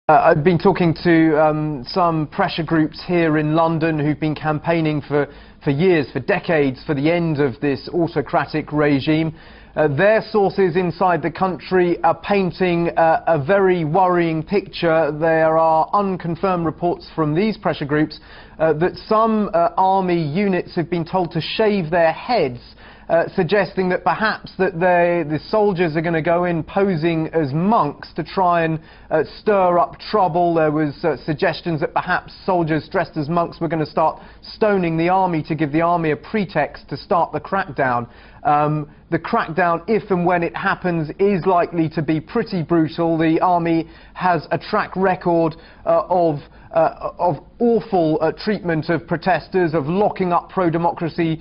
I've been talking to some pressure groups here in London who've been campaigning for years, for decades, for the end of this autocratic regime. Their sources inside the country are painting a very worrying picture. There are unconfirmed reports from these pressure groups that some army units have been told to shave their heads, suggesting that perhaps the soldiers are going to go in posing as monks to try and stir up trouble. There was suggestions that perhaps soldiers dressed as monks were going to start stoning the army to give the army a pretext to start the crackdown. The crackdown, if and when it happens, is likely to be pretty brutal. The army has a track record of awful treatment of protesters, of locking up pro-democracy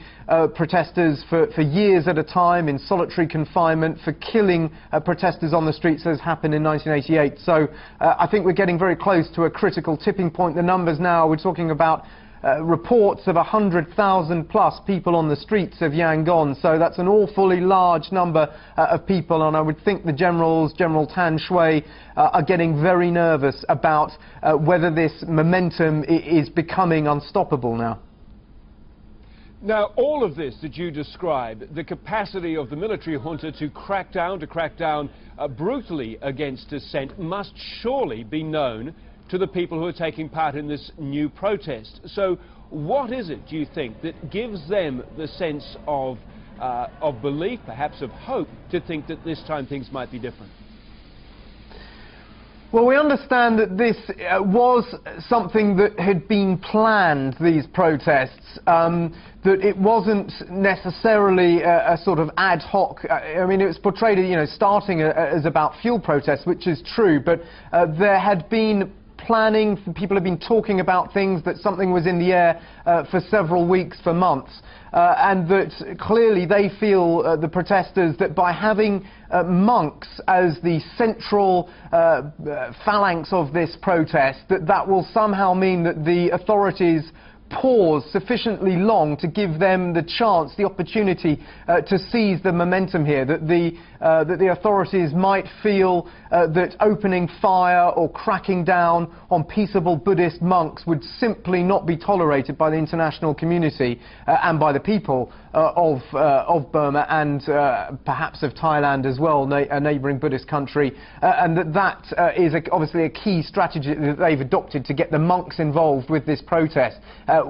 protesters for years at a time in solitary confinement, for killing protesters on the streets, as happened in 1988. So I think we're getting very close to a critical tipping point. The numbers now, we're talking about reports of 100,000 plus people on the streets of Yangon, so that's an awfully large number of people, and I would think the generals, General Tan Shui, are getting very nervous about whether this momentum is becoming unstoppable now. Now, all of this that you describe, the capacity of the military junta to crack down brutally against dissent, must surely be known to the people who are taking part in this new protest. So what is it, do you think, that gives them the sense of belief, perhaps of hope, to think that this time things might be different? Well, we understand that this was something that had been planned, these protests, that it wasn't necessarily a sort of ad hoc. I mean, it was portrayed, starting as about fuel protests, which is true, but there had been planning, people have been talking about things, that something was in the air for several weeks, for months, and that clearly they feel, the protesters, that by having monks as the central phalanx of this protest, that will somehow mean that the authorities pause sufficiently long to give them the chance, the opportunity to seize the momentum here, that the authorities might feel that opening fire or cracking down on peaceable Buddhist monks would simply not be tolerated by the international community and by the people of Burma and perhaps of Thailand as well, a neighbouring Buddhist country, and that is obviously a key strategy that they've adopted to get the monks involved with this protest,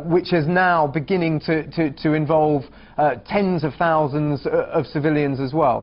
which is now beginning to involve tens of thousands of civilians as well.